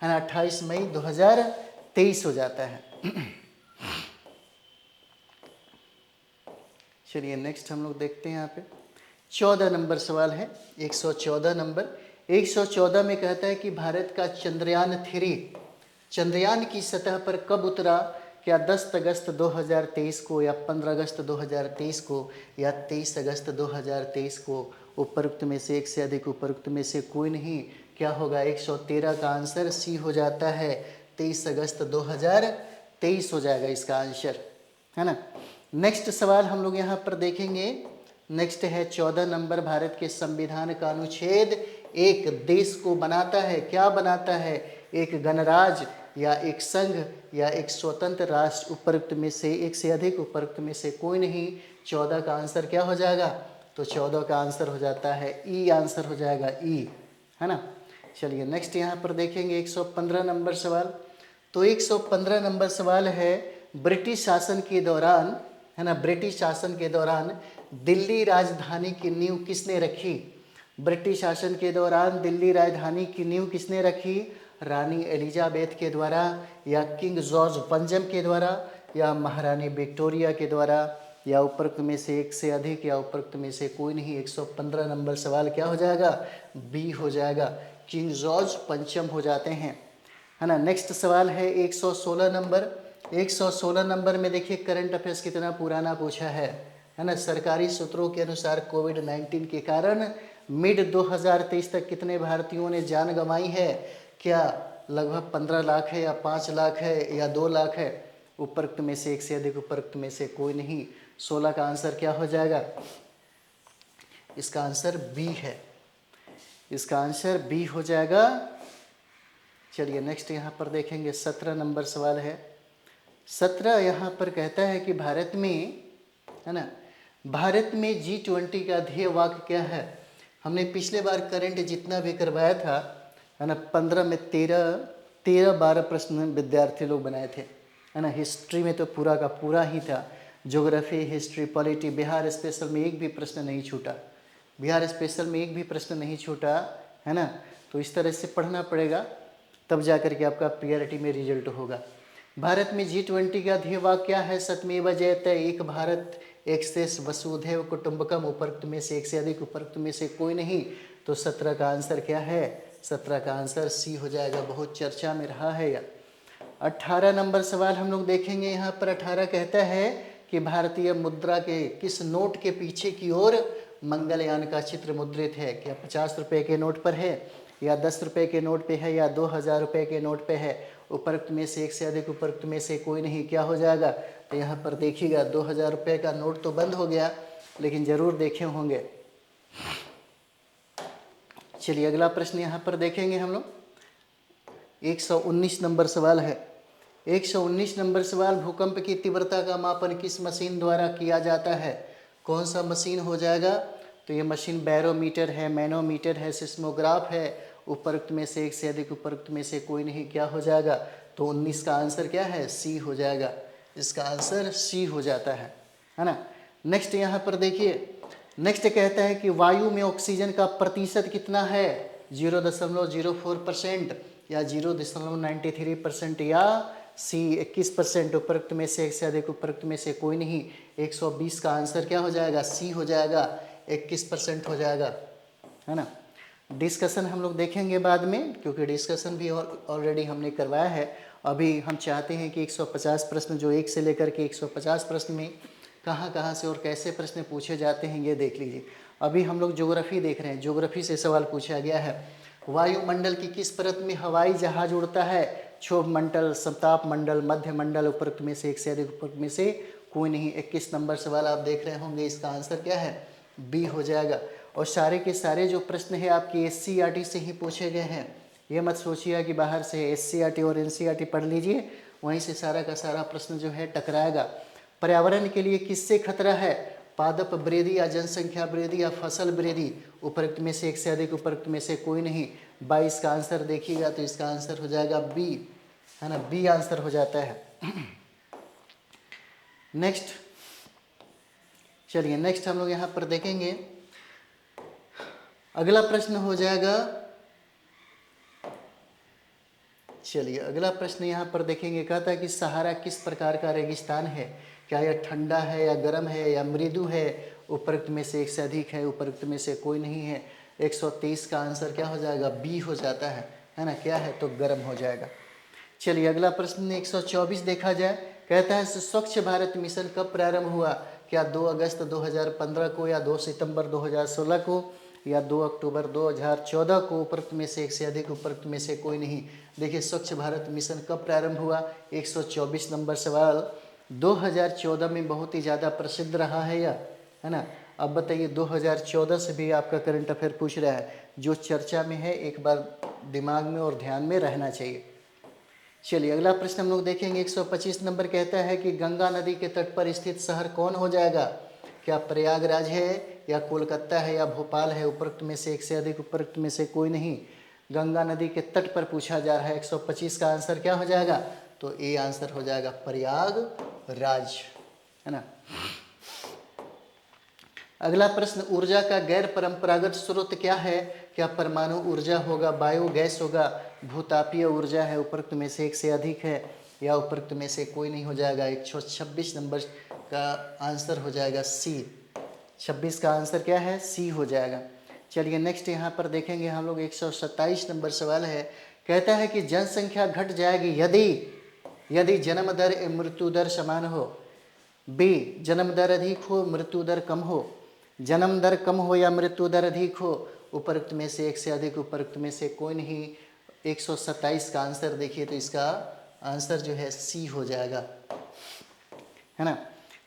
है ना। 28 मई 2023 हो जाता है। चलिए नेक्स्ट हम लोग देखते हैं। यहाँ पे 14 नंबर सवाल है, 114 नंबर। 114 में कहता है कि भारत का चंद्रयान 3 चंद्रयान की सतह पर कब उतरा? क्या 10 अगस्त 2023 को या 15 अगस्त 2023 को या 23 अगस्त 2023 को? उपरोक्त में से एक से अधिक, उपरोक्त में से कोई नहीं, क्या होगा? 113 का आंसर सी हो जाता है, 23 अगस्त 2023 हो जाएगा इसका आंसर, है ना। नेक्स्ट सवाल हम लोग यहाँ पर देखेंगे। नेक्स्ट है 14 नंबर। भारत के संविधान का अनुच्छेद 1 देश को बनाता है, क्या बनाता है? एक गणराज्य या एक संघ या एक स्वतंत्र राष्ट्र? उपरोक्त में से एक से अधिक, उपरोक्त में से कोई नहीं। 14 का आंसर क्या हो जाएगा? तो 14 का आंसर हो जाता है ई, आंसर हो जाएगा ई, है ना। चलिए नेक्स्ट यहाँ पर देखेंगे 115 नंबर सवाल। तो 115 नंबर सवाल है, ब्रिटिश शासन के दौरान, है ना, ब्रिटिश शासन के दौरान दिल्ली राजधानी की नींव किसने रखी? ब्रिटिश शासन के दौरान दिल्ली राजधानी की नींव किसने रखी? रानी एलिजाबेथ के द्वारा या किंग जॉर्ज पंचम के द्वारा या महारानी विक्टोरिया के द्वारा? या उपरोक्त में से एक से अधिक या उपरोक्त में से कोई नहीं। 115 नंबर सवाल क्या हो जाएगा? बी हो जाएगा, किंग जॉर्ज पंचम हो जाते हैं, है ना। नेक्स्ट सवाल है 116 नंबर। 116 नंबर में देखिए करंट अफेयर्स कितना पुराना पूछा है ना। सरकारी सूत्रों के अनुसार कोविड-19 के कारण मिड 2023 तक कितने भारतीयों ने जान गंवाई है? क्या लगभग 15 लाख है या 5 लाख है या 2 लाख है? उपरोक्त में से एक से अधिक, उपरोक्त में से कोई नहीं। 16 का आंसर क्या हो जाएगा? इसका आंसर बी है, इसका आंसर बी हो जाएगा। चलिए नेक्स्ट यहाँ पर देखेंगे 17 नंबर सवाल है। 17 यहाँ पर कहता है कि भारत में, है ना, भारत में G20 का ध्येय वाक्य क्या है? हमने पिछले बार करंट जितना भी करवाया था, है ना, 15 में 13-12 प्रश्न विद्यार्थी लोग बनाए थे, है ना। हिस्ट्री में तो पूरा का पूरा ही था, geography, history, polity. Bihar special में एक भी प्रश्न नहीं छूटा, बिहार स्पेशल में एक भी प्रश्न नहीं छूटा, है ना। तो इस तरह से पढ़ना पड़ेगा, तब जा कर के आपका पीआरटी में रिजल्ट होगा। भारत में G20 का ध्येय वाक्य क्या है? सत्यमेव जयते, एक भारत एक शेष, वसुधैव कुटुंबकम। उपरोक्त में से एक से अधिक, उपरोक्त में से कोई नहीं। तो 17 का आंसर क्या है? 17 का आंसर सी हो जाएगा, बहुत चर्चा में रहा है यह। 18 नंबर सवाल हम लोग देखेंगे। यहाँ पर 18 कहता है कि भारतीय मुद्रा के किस नोट के पीछे की ओर मंगलयान का चित्र मुद्रित है? क्या 50 रुपये के नोट पर है या 10 रुपये के नोट पे है या 2000 रुपये के नोट पे है? उपरोक्त में से एक से अधिक, उपरोक्त में से कोई नहीं, क्या हो जाएगा? तो यहाँ पर देखिएगा 2000 रुपये का नोट तो बंद हो गया, लेकिन ज़रूर देखे होंगे। चलिए अगला प्रश्न यहाँ पर देखेंगे हम लोग। 119 नंबर सवाल है। 119 नंबर सवाल, भूकंप की तीव्रता का मापन किस मशीन द्वारा किया जाता है? कौन सा मशीन हो जाएगा? तो ये मशीन बैरोमीटर है, मैनोमीटर है, सिस्मोग्राफ है। उपरोक्त में से एक से अधिक, उपरोक्त में से कोई नहीं, क्या हो जाएगा? तो 19 का आंसर क्या है? सी हो जाएगा, इसका आंसर सी हो जाता है ना। नेक्स्ट यहाँ पर देखिए, नेक्स्ट कहता है कि वायु में ऑक्सीजन का प्रतिशत कितना है? 0.04% या 0.93% या सी 21%। उपरोक्त में से एक से अधिक, उपरोक्त में से कोई नहीं। 120 का आंसर क्या हो जाएगा? सी हो जाएगा, 21% हो जाएगा, है ना। डिस्कशन हम लोग देखेंगे बाद में, क्योंकि डिस्कशन भी ऑलरेडी हमने करवाया है। अभी हम चाहते हैं कि 150 प्रश्न, जो 1 से लेकर के 150 प्रश्न में कहाँ कहाँ से और कैसे प्रश्न पूछे जाते हैं ये देख लीजिए। अभी हम लोग ज्योग्राफी देख रहे हैं, ज्योग्राफी से सवाल पूछा गया है। वायुमंडल की किस परत में हवाई जहाज उड़ता है? क्षोभ मंडल, संताप मंडल, मध्य मंडल। उपरोक्त में से एक से अधिक, उपरोक्त में से कोई नहीं। 21 नंबर सवाल आप देख रहे होंगे, इसका आंसर क्या है? बी हो जाएगा। और सारे के सारे जो प्रश्न है आपकी SCERT से ही पूछे गए हैं। ये मत सोचिए कि बाहर से SCERT और NCERT पढ़ लीजिए, वहीं से सारा का सारा प्रश्न जो है टकराएगा। पर्यावरण के लिए किससे खतरा है? पादप वृद्धि या जनसंख्या वृद्धि या फसल वृद्धि? उपरोक्त में से एक से अधिक, उपरोक्त में से कोई नहीं। 22 का आंसर देखिएगा तो इसका आंसर हो जाएगा बी, है ना, बी आंसर हो जाता है। नेक्स्ट, चलिए नेक्स्ट हम लोग यहाँ पर देखेंगे। अगला प्रश्न हो जाएगा, चलिए अगला प्रश्न यहाँ पर देखेंगे। कहता है कि सहारा किस प्रकार का रेगिस्तान है? क्या यह ठंडा है या गर्म है या मृदु है? उपरोक्त में से एक से अधिक है, उपरोक्त में से कोई नहीं है। 123 का आंसर क्या हो जाएगा? बी हो जाता है ना, क्या है तो गर्म हो जाएगा। चलिए अगला प्रश्न 124 देखा जाए। कहता है स्वच्छ भारत मिशन कब प्रारंभ हुआ? क्या 2 अगस्त 2015 को या 2 सितंबर 2016 को या 2 अक्टूबर 2014 को? उपरोक्त में से एक से अधिक, उपरोक्त में से कोई नहीं। देखिए स्वच्छ भारत मिशन कब प्रारंभ हुआ? 124 नंबर सवाल 2014 में बहुत ही ज़्यादा प्रसिद्ध रहा है या, है ना। अब बताइए 2014 से भी आपका करंट अफेयर पूछ रहा है, जो चर्चा में है एक बार दिमाग में और ध्यान में रहना चाहिए। चलिए अगला प्रश्न हम लोग देखेंगे। 125 नंबर कहता है कि गंगा नदी के तट पर स्थित शहर कौन हो जाएगा? क्या प्रयागराज है या कोलकाता है या भोपाल है? उपरोक्त में से एक से अधिक, उपरोक्त में से कोई नहीं। गंगा नदी के तट पर पूछा जा रहा है। 125 का आंसर क्या हो जाएगा? तो ए आंसर हो जाएगा प्रयागराज, है ना। अगला प्रश्न, ऊर्जा का गैर परंपरागत स्रोत क्या है? क्या परमाणु ऊर्जा होगा, बायोगैस होगा, भूतापीय ऊर्जा है? उपरोक्त में से एक से अधिक है या उपरोक्त में से कोई नहीं हो जाएगा। 126 नंबर का आंसर हो जाएगा सी। 26 का आंसर क्या है? सी हो जाएगा। चलिए नेक्स्ट यहाँ पर देखेंगे हम लोग। 127 नंबर सवाल है। कहता है कि जनसंख्या घट जाएगी यदि जन्म दर मृत्यु दर समान हो। बी, जन्म दर अधिक हो मृत्यु दर कम हो। जन्म दर कम हो या मृत्यु दर अधिक हो? उपरोक्त में से एक से अधिक, उपरोक्त में से कोई नहीं। 127 का आंसर देखिए तो इसका आंसर जो है सी हो जाएगा, है ना।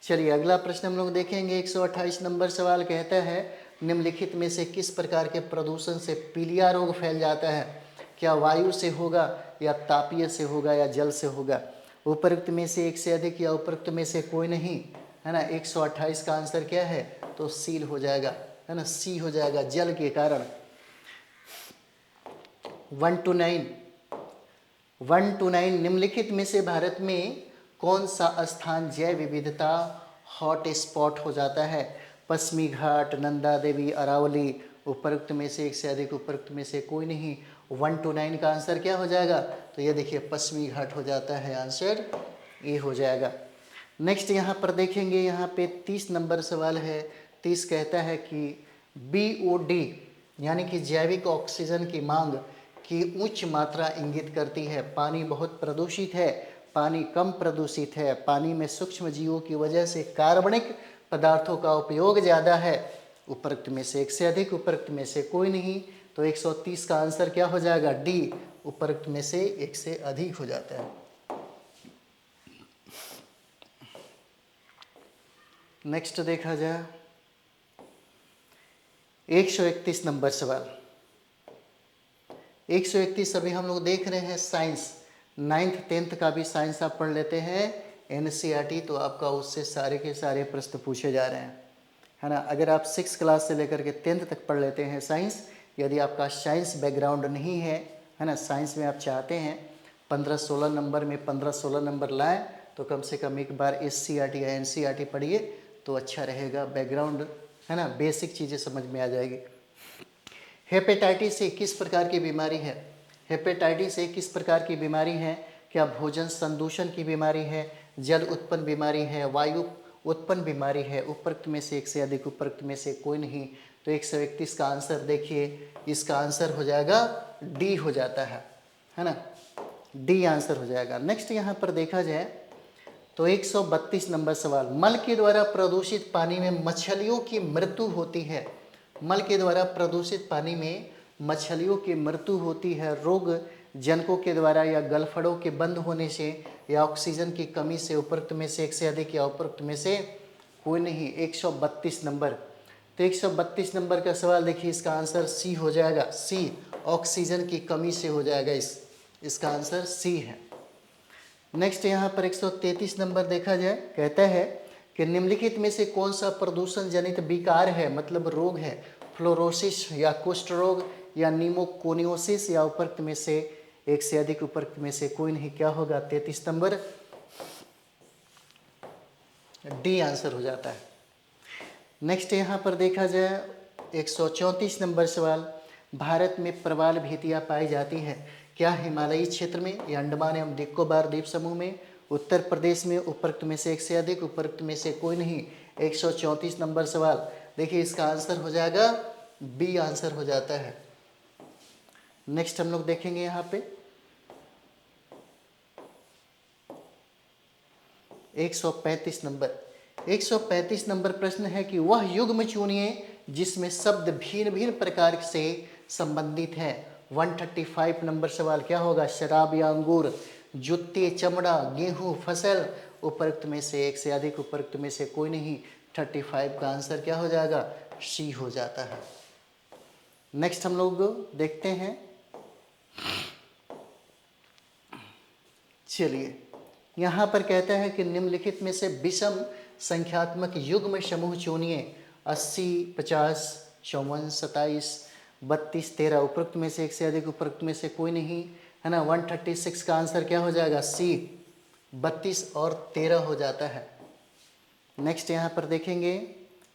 चलिए अगला प्रश्न हम लोग देखेंगे। 128 नंबर सवाल कहता है निम्नलिखित में से किस प्रकार के प्रदूषण से पीलिया रोग फैल जाता है? क्या वायु से होगा या तापीय से होगा या जल से होगा? उपरोक्त में से एक से अधिक या उपरोक्त में से कोई नहीं, है ना। 128 का आंसर क्या है? तो सील हो जाएगा, है ना, सी हो जाएगा, जल के कारण। 1 to 9 निम्नलिखित में से भारत में कौन सा स्थान जैव विविधता हॉट स्पॉट हो जाता है? पश्चिमी घाट, नंदा देवी, अरावली। उपरोक्त में से एक से अधिक, उपरोक्त में से कोई नहीं। 1 to 9 का आंसर क्या हो जाएगा? तो ये देखिए पश्चिमी घाट हो जाता है, आंसर ए हो जाएगा। नेक्स्ट यहाँ पर देखेंगे, यहाँ पे 30 नंबर सवाल है। 30 कहता है कि BOD यानी कि जैविक ऑक्सीजन की मांग की उच्च मात्रा इंगित करती है। पानी बहुत प्रदूषित है, पानी कम प्रदूषित है, पानी में सूक्ष्म जीवों की वजह से कार्बनिक पदार्थों का उपयोग ज़्यादा है। उपरोक्त में से एक से अधिक, उपरोक्त में से कोई नहीं। तो 130 का आंसर क्या हो जाएगा? डी, उपरोक्त में से एक से अधिक हो जाता है। नेक्स्ट देखा जाए 131 नंबर सवाल। 131 अभी हम लोग देख रहे हैं साइंस, 9th 10th का भी साइंस आप पढ़ लेते हैं NCERT, तो आपका उससे सारे के सारे प्रश्न पूछे जा रहे हैं, है ना। अगर आप 6 क्लास से लेकर के 10th तक पढ़ लेते हैं साइंस, यदि आपका साइंस बैकग्राउंड नहीं है ना, साइंस में आप चाहते हैं 15-16 नंबर में 15-16 नंबर लाएं, तो कम से कम एक बार SCERT या NCERT पढ़िए तो अच्छा रहेगा। बैकग्राउंड, है ना, बेसिक चीज़ें समझ में आ जाएगी। हेपेटाइटिस ए किस प्रकार की बीमारी है? हेपेटाइटिस ए किस प्रकार की बीमारी है? क्या भोजन संदूषण की बीमारी है, जल उत्पन्न बीमारी है, वायु उत्पन्न बीमारी है? उपरोक्त में से एक से अधिक, उपरोक्त में से कोई नहीं। तो 131 का आंसर देखिए, इसका आंसर हो जाएगा डी हो जाता है ना, डी आंसर हो जाएगा। नेक्स्ट यहाँ पर देखा जाए तो 132 नंबर सवाल, मल के द्वारा प्रदूषित पानी में मछलियों की मृत्यु होती है। मल के द्वारा प्रदूषित पानी में मछलियों की मृत्यु होती है, रोग जनकों के द्वारा या गलफड़ों के बंद होने से या ऑक्सीजन की कमी से? उपरोक्त में से एक से अधिक या उपरोक्त में से कोई नहीं। 132 नंबर, तो 132 नंबर का सवाल देखिए, इसका आंसर सी हो जाएगा। सी, ऑक्सीजन की कमी से हो जाएगा। इसका आंसर सी है। नेक्स्ट यहाँ पर 133 नंबर देखा जाए, कहता है कि निम्नलिखित में से कौन सा प्रदूषण जनित विकार है, मतलब रोग है, फ्लोरोसिस या कुष्ठ रोग या न्यूमोकोनियोसिस या उपरोक्त में से एक से अधिक, उपरोक्त में से कोई नहीं। क्या होगा 33 नंबर? डी आंसर हो जाता है। नेक्स्ट यहाँ पर देखा जाए 134 नंबर सवाल, भारत में प्रवाल भितिया पाई जाती है, क्या हिमालयी क्षेत्र में या अंडमान एवं निकोबार द्वीप समूह में, उत्तर प्रदेश में, उपरोक्त में से एक से अधिक, उपरोक्त में से कोई नहीं। 134 नंबर सवाल देखिए, इसका आंसर हो जाएगा बी आंसर हो जाता है। नेक्स्ट हम लोग देखेंगे यहाँ पे 135 नंबर। 135 नंबर प्रश्न है कि वह युग्म चुनिए जिसमें शब्द भिन्न भिन्न प्रकार से संबंधित है। 135 नंबर सवाल क्या होगा? शराब या अंगूर, जूते, चमड़ा, गेहूं, फसल, उपरोक्त में से एक से अधिक, उपरोक्त में से कोई नहीं। 35 का आंसर क्या हो जाएगा? सी हो जाता है। नेक्स्ट हम लोग देखते हैं, चलिए यहाँ पर कहता है कि निम्नलिखित में से विषम संख्यात्मक युग्म समूह चुनिए। 80, 50, 54, 27, 32, 13, उपरोक्त में से एक से अधिक, उपरोक्त में से कोई नहीं, है ना। 136 का आंसर क्या हो जाएगा? सी, 32 और 13 हो जाता है। नेक्स्ट यहाँ पर देखेंगे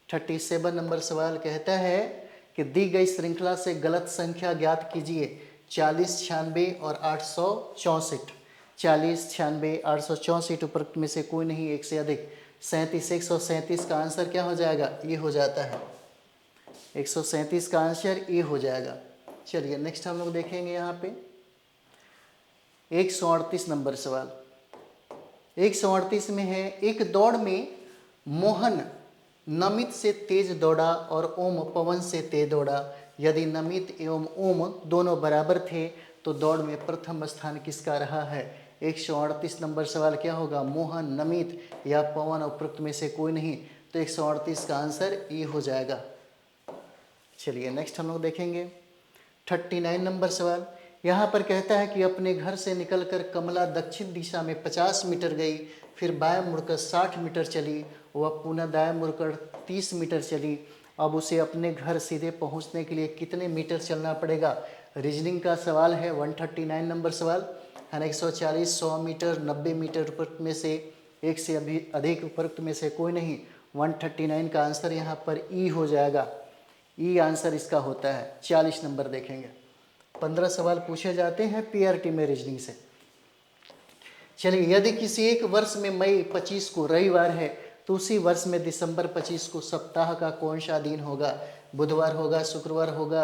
37 नंबर सवाल कहता है कि दी गई श्रृंखला से गलत संख्या ज्ञात कीजिए। 40, 96 और 864। 40, 96, 864, उपरोक्त में से कोई नहीं, एक से अधिक। 37, 137 का आंसर क्या हो जाएगा? ये हो जाता है। 137 का आंसर ये हो जाएगा। चलिए नेक्स्ट हम लोग देखेंगे यहाँ पे 138 नंबर सवाल। 138 में है, एक दौड़ में मोहन नमित से तेज दौड़ा और ओम पवन से तेज दौड़ा। यदि नमित एवं ओम दोनों बराबर थे तो दौड़ में प्रथम स्थान किसका रहा है? 138 नंबर सवाल क्या होगा? मोहन, नमित या पवन, उपरोक्त में से कोई नहीं। तो 138 का आंसर ये हो जाएगा। चलिए नेक्स्ट हम लोग देखेंगे 39 नंबर सवाल। यहाँ पर कहता है कि अपने घर से निकलकर कमला दक्षिण दिशा में 50 मीटर गई, फिर बाएं मुड़कर 60 मीटर चली, वह पुनः दाएं मुड़कर 30 मीटर चली। अब उसे अपने घर सीधे पहुँचने के लिए कितने मीटर चलना पड़ेगा? रीजनिंग का सवाल है। 139 नंबर सवाल है ना। 140, 100 मीटर, 90 मीटर, उपरोक्त में से एक से अधिक, उपरोक्त में से कोई नहीं। 139 का आंसर यहाँ पर ई हो जाएगा। ई आंसर इसका होता है। 40 नंबर देखेंगे। 15 सवाल पूछे जाते हैं पीआरटी में रीजनिंग से। चलिए, यदि किसी एक वर्ष में मई 25 को रविवार है तो उसी वर्ष में दिसंबर 25 को सप्ताह का कौन सा दिन होगा? बुधवार होगा, शुक्रवार होगा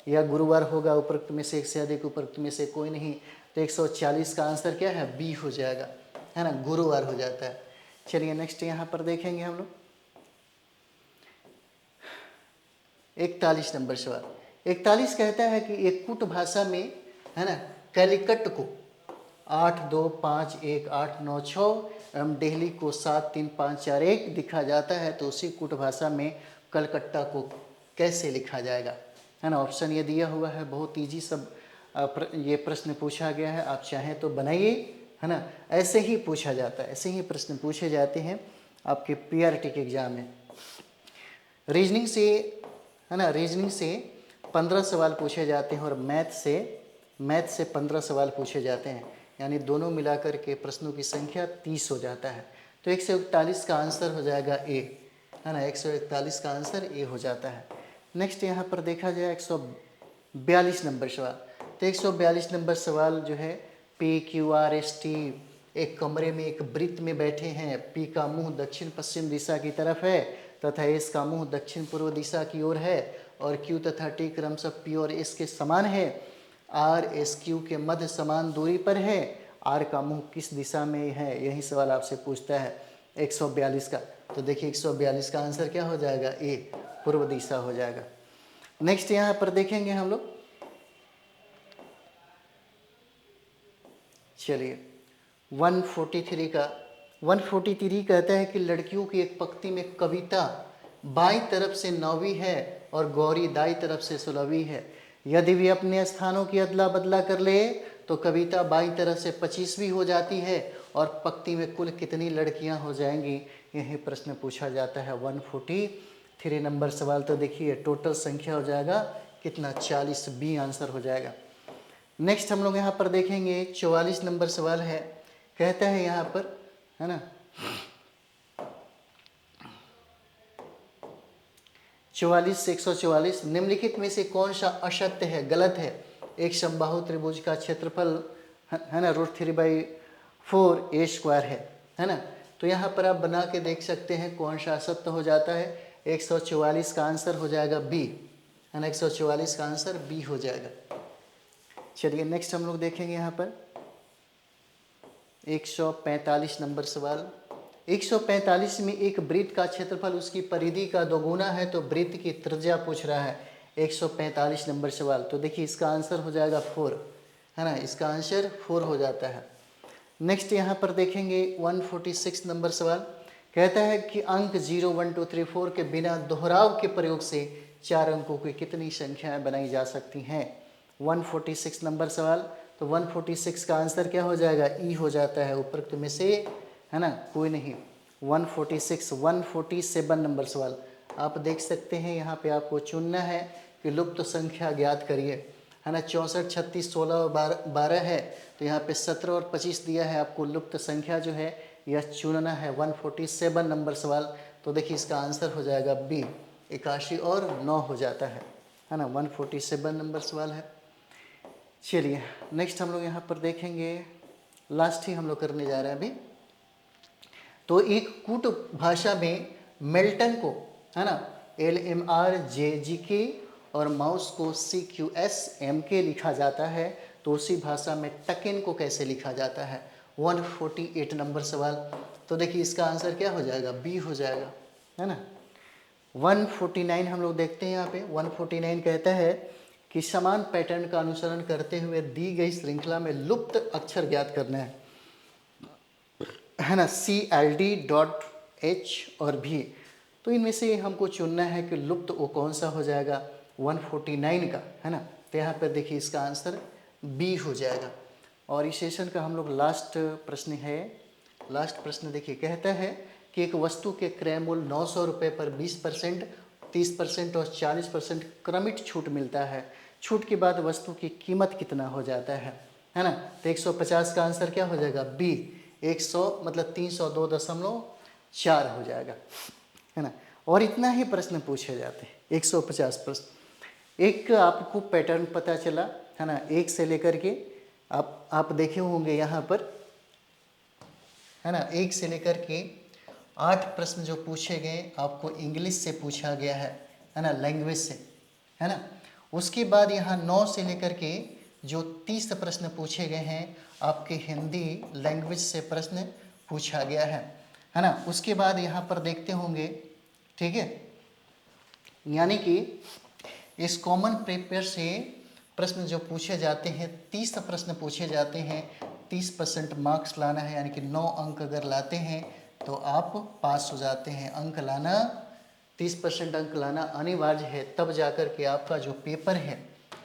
या गुरुवार होगा? उपरोक्त में से एक से अधिक, उपरोक्त में से कोई नहीं। तो 140 का आंसर क्या है? बी हो जाएगा, है ना, गुरुवार हो जाता है। चलिए नेक्स्ट यहाँ पर देखेंगे हम लोग 41 नंबर सवाल। 41 कहता है कि एक कुट भाषा में, है ना, कैलिकट को 8, 2, 5, 1, 8, 9, 6 एवं दिल्ली को 7, 3, 5, 4, 1 लिखा जाता है, तो उसी कुट भाषा में कलकत्ता को कैसे लिखा जाएगा? है ना, ऑप्शन ये दिया हुआ है, बहुत ईजी सब ये प्रश्न पूछा गया है। आप चाहें तो बनाइए, है ना। ऐसे ही पूछा जाता है, ऐसे ही प्रश्न पूछे जाते हैं आपके पीआरटी के एग्जाम में। रीजनिंग से, है ना, रीजनिंग से 15 सवाल पूछे जाते हैं और मैथ से 15 सवाल पूछे जाते हैं, यानी दोनों मिलाकर के प्रश्नों की संख्या 30 हो जाता है। तो 141 का आंसर हो जाएगा ए, है ना। 141 का आंसर ए हो जाता है। नेक्स्ट यहाँ पर देखा जाए 142 नंबर सवाल। तो 142 नंबर सवाल जो है, P, Q, R, S, T एक कमरे में एक वृत्त में बैठे हैं। पी का मुंह दक्षिण पश्चिम दिशा की तरफ है तथा एस का मुंह दक्षिण पूर्व दिशा की ओर है और क्यू तथा टी क्रमशः पी और एस के समान है। आर एस क्यू के मध्य समान दूरी पर है। आर का मुंह किस दिशा में है? यही सवाल आपसे पूछता है 142 का। तो देखिए 142 का आंसर क्या हो जाएगा? ए, पूर्व दिशा हो जाएगा। नेक्स्ट यहाँ पर देखेंगे हम लोग, चलिए 143 का। 143 कहता है कि लड़कियों की एक पंक्ति में कविता बाईं तरफ से 9वीं है और गौरी दाई तरफ से 16वीं है। यदि वे अपने स्थानों की अदला बदला कर ले तो कविता बाईं तरफ से 25वीं हो जाती है और पंक्ति में कुल कितनी लड़कियां हो जाएंगी, यही प्रश्न पूछा जाता है। 143 नंबर सवाल। तो देखिए टोटल संख्या हो जाएगा कितना, 40, बी आंसर हो जाएगा। नेक्स्ट हम लोग यहाँ पर देखेंगे 44 नंबर सवाल है। कहता है यहाँ पर, है ना, 44 से 144 निम्नलिखित में से कौन सा असत्य है, गलत है। एक समबाहु त्रिभुज का क्षेत्रफल है ना √3/4 a² है ना। तो यहाँ पर आप बना के देख सकते हैं कौन सा असत्य हो जाता है। 144 का आंसर हो जाएगा बी, है ना, 144 का आंसर बी हो जाएगा। चलिए नेक्स्ट हम लोग देखेंगे यहाँ पर 145 नंबर सवाल। 145 में एक वृत्त का क्षेत्रफल उसकी परिधि का 2 गुना है, तो वृत्त की त्रिज्या पूछ रहा है। 145 नंबर सवाल। तो देखिए इसका आंसर हो जाएगा 4, है ना, इसका आंसर 4 हो जाता है। नेक्स्ट यहाँ पर देखेंगे 146 नंबर सवाल। कहता है कि अंक 0, 1, 2, 3, 4 के बिना दोहराव के प्रयोग से 4 अंकों की कितनी संख्याएं बनाई जा सकती हैं। 146 नंबर सवाल। तो 146 का आंसर क्या हो जाएगा, ई हो जाता है, उपरोक्त में से, है ना, कोई नहीं। 146, 147 नंबर सवाल। आप देख सकते हैं यहाँ पे आपको चुनना है कि लुप्त संख्या ज्ञात करिए, है ना। 64, 36, 16 और 12 है, तो यहाँ पे 17 और 25 दिया है। आपको लुप्त संख्या जो है यह चुनना है। 147 नंबर सवाल। तो देखिए इसका आंसर हो जाएगा बी, 81 और 9 हो जाता है ना। 147 नंबर सवाल है। चलिए नेक्स्ट हम लोग यहाँ पर देखेंगे, लास्ट ही हम लोग करने जा रहे हैं अभी। तो एक कूट भाषा में मेल्टन को, है ना, LMRJGK और माउस को CQSMK लिखा जाता है, तो उसी भाषा में टकिन को कैसे लिखा जाता है। 148 नंबर सवाल। तो देखिए इसका आंसर क्या हो जाएगा, बी हो जाएगा, है ना। 149 हम लोग देखते हैं यहाँ पे। 149 कहता है कि समान पैटर्न का अनुसरण करते हुए दी गई श्रृंखला में लुप्त अक्षर ज्ञात करना है ना, CLD.H और भी। तो इनमें से हमको चुनना है कि लुप्त वो कौन सा हो जाएगा, 149 का, है ना। तो यहाँ पर देखिए इसका आंसर बी हो जाएगा। और इस सेशन का हम लोग लास्ट प्रश्न है। लास्ट प्रश्न देखिए, कहता है कि एक वस्तु के क्रय मूल्य 900 रुपये पर 20%, 30% और 40% क्रमिक छूट मिलता है। छूट के बाद वस्तु की कीमत कितना हो जाता है ना। तो 150 का आंसर क्या हो जाएगा, बी। 100 मतलब 302.4 हो जाएगा, है ना। और इतना ही प्रश्न पूछे जाते हैं, 150 प्रश्न। एक आपको पैटर्न पता चला, है ना, 1 से लेकर के आप देखे होंगे यहाँ पर, है ना, 1 से लेकर के 8 प्रश्न जो पूछे गए आपको इंग्लिश से पूछा गया है ना, लैंग्वेज से, है ना। उसके बाद यहाँ 9 से लेकर के जो 30 प्रश्न पूछे गए हैं आपके हिंदी लैंग्वेज से प्रश्न पूछा गया है ना। उसके बाद यहाँ पर देखते होंगे, ठीक है, यानी कि इस कॉमन पेपर से प्रश्न जो पूछे जाते हैं, 30 प्रश्न पूछे जाते हैं, 30% मार्क्स लाना है, यानी कि 9 अंक अगर लाते हैं तो आप पास हो जाते हैं। अंक लाना, 30% अंक लाना अनिवार्य है, तब जाकर के आपका जो पेपर है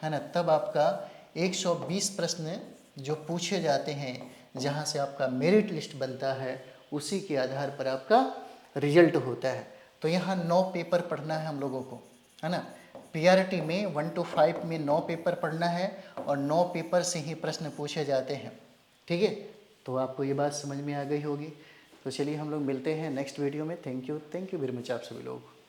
ना, तब आपका 120 प्रश्न जो पूछे जाते हैं, जहाँ से आपका मेरिट लिस्ट बनता है, उसी के आधार पर आपका रिजल्ट होता है। तो यहाँ 9 पेपर पढ़ना है हम लोगों को, है ना। PRT में 1 to 5 में 9 पेपर पढ़ना है और 9 पेपर से ही प्रश्न पूछे जाते हैं, ठीक है। तो आपको ये बात समझ में आ गई होगी। तो चलिए हम लोग मिलते हैं नेक्स्ट वीडियो में। थैंक यू वेरी मच आप सभी लोग।